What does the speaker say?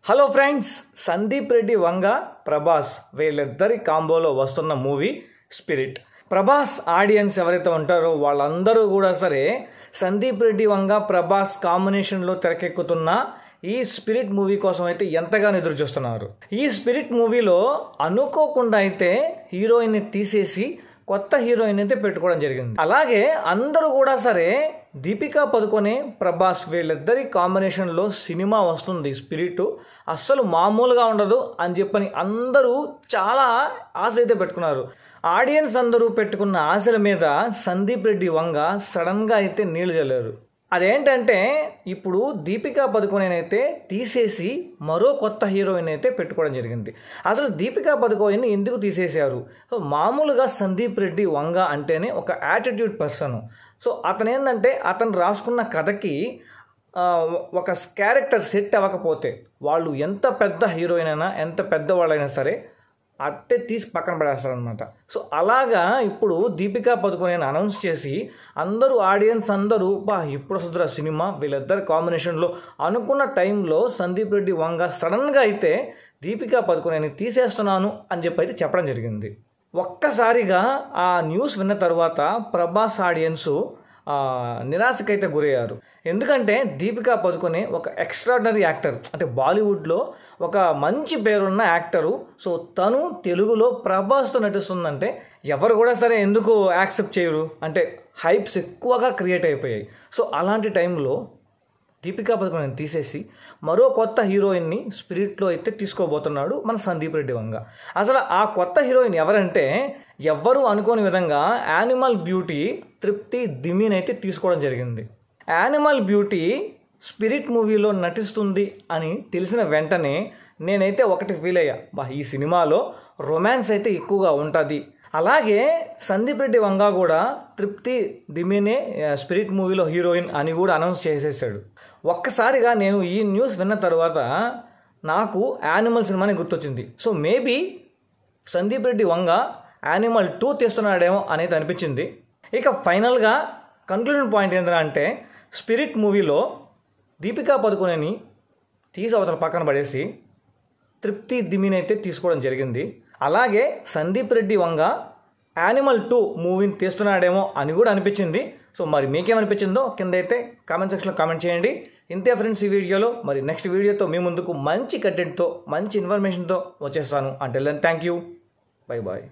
Hello friends, Sandeep Reddy Vanga Prabhas వీళ్ళిద్దరి కాంబోలో వస్తున్న movie spirit. Prabhas audience ఎవరైతే ఉంటారో వాళ్ళందరూ కూడా సరే సందీప్ రెడ్డి వంగ ప్రభాస్ కాంబినేషన్లో తెరకెక్కుతున్న ఈ స్పిరిట్ మూవీ కోసం అయితే ఎంతగానో ఎదురు చూస్తున్నారు. ఈ స్పిరిట్ మూవీలో అనుకోకుండా అయితే హీరోయిన్ని తీసేసి కొత్త హీరోయిన్ అయితే పెట్టుకోవడం జరిగింది. అలాగే అందరూ కూడా సరే దీపికా పదుకొనే ప్రభాస్ వీళ్ళిద్దరి కాంబినేషన్లో సినిమా వస్తుంది స్పిరిట్, అస్సలు మామూలుగా ఉండదు అని చెప్పని అందరూ చాలా ఆశ అయితే పెట్టుకున్నారు. ఆడియన్స్ అందరూ పెట్టుకున్న ఆశల మీద సందీప్ రెడ్డి వంగ సడన్గా అయితే నీళ్లు చల్లారు. అదేంటంటే ఇప్పుడు దీపికా పదుకొనేనైతే తీసేసి మరో కొత్త హీరోయిన్ అయితే పెట్టుకోవడం జరిగింది. అసలు దీపికా పదుకొనేని ఎందుకు తీసేశారు? సో మామూలుగా సందీప్ రెడ్డి వంగ అంటేనే ఒక యాటిట్యూడ్ పర్సన్. సో అతను ఏంటంటే అతను రాసుకున్న కథకి ఒక క్యారెక్టర్ సెట్ అవ్వకపోతే వాళ్ళు ఎంత పెద్ద హీరోయిన్ అయినా ఎంత పెద్దవాళ్ళైనా సరే అట్టే తీసి పక్కన పడేస్తారనమాట. సో అలాగా ఇప్పుడు దీపికా పదుకొనేని అనౌన్స్ చేసి అందరూ ఆడియన్స్ అందరూ ఇప్పుడు వస్తుందిరా సినిమా వీళ్ళిద్దరు కాంబినేషన్లో అనుకున్న టైంలో సందీప్ రెడ్డి వంగ సడన్గా అయితే దీపికా పదుకొనేని తీసేస్తున్నాను అని చెప్పి అయితే చెప్పడం జరిగింది. ఒక్కసారిగా ఆ న్యూస్ విన్న తర్వాత ప్రభాస్ ఆడియన్స్ నిరాశకైతే గురయ్యారు. ఎందుకంటే దీపికా పదుకొనే ఒక ఎక్స్ట్రాడినరీ యాక్టర్, అంటే బాలీవుడ్లో ఒక మంచి పేరున్న యాక్టరు. సో తను తెలుగులో ప్రభాస్తో నటిస్తుందంటే ఎవరు కూడా సరే ఎందుకు యాక్సెప్ట్ చేయరు, అంటే హైప్స్ ఎక్కువగా క్రియేట్ అయిపోయాయి. సో అలాంటి టైంలో దీపికా పదుకొనేని తీసేసి మరో కొత్త హీరోయిన్ని స్పిరిట్లో అయితే తీసుకోబోతున్నాడు మన సందీప్ రెడ్డి వంగ. అసలు ఆ కొత్త హీరోయిన్ ఎవరంటే ఎవ్వరూ అనుకోని విధంగా యానిమల్ బ్యూటీ తృప్తి దిమీన్ అయితే తీసుకోవడం జరిగింది. యానిమల్ బ్యూటీ స్పిరిట్ మూవీలో నటిస్తుంది అని తెలిసిన వెంటనే నేనైతే ఒకటి ఫీల్ అయ్యా, ఈ సినిమాలో రొమాన్స్ అయితే ఎక్కువగా ఉంటుంది. అలాగే సందీప్ రెడ్డి వంగ కూడా తృప్తి దిమీనే స్పిరిట్ మూవీలో హీరోయిన్ అని కూడా అనౌన్స్ చేసేసాడు. ఒక్కసారిగా నేను ఈ న్యూస్ విన్న తర్వాత నాకు యానిమల్ సినిమాని గుర్తొచ్చింది. So maybe Sandeep Reddy Vanga animal 2 తీస్తున్నాడేమో అనేది అనిపించింది. ఇక ఫైనల్గా కన్క్లూజన్ పాయింట్ ఏంటంటే స్పిరిట్ మూవీలో దీపికా పదుకొనేని తీసి అవతల పక్కన పడేసి తృప్తి దిమీన్ అయితే తీసుకోవడం జరిగింది. అలాగే సందీప్ రెడ్డి వంగ యానిమల్ 2 మూవీని తీస్తున్నాడేమో అని కూడా అనిపించింది. సో మరి మీకేమనిపించిందో కింద అయితే కామెంట్ సెక్షన్లో కామెంట్ చేయండి. ఇంతే ఫ్రెండ్స్ ఈ వీడియోలో. మరి నెక్స్ట్ వీడియోతో మీ ముందుకు మంచి కంటెంట్తో మంచి ఇన్ఫర్మేషన్తో వచ్చేస్తాను. Until then thank you, bye bye.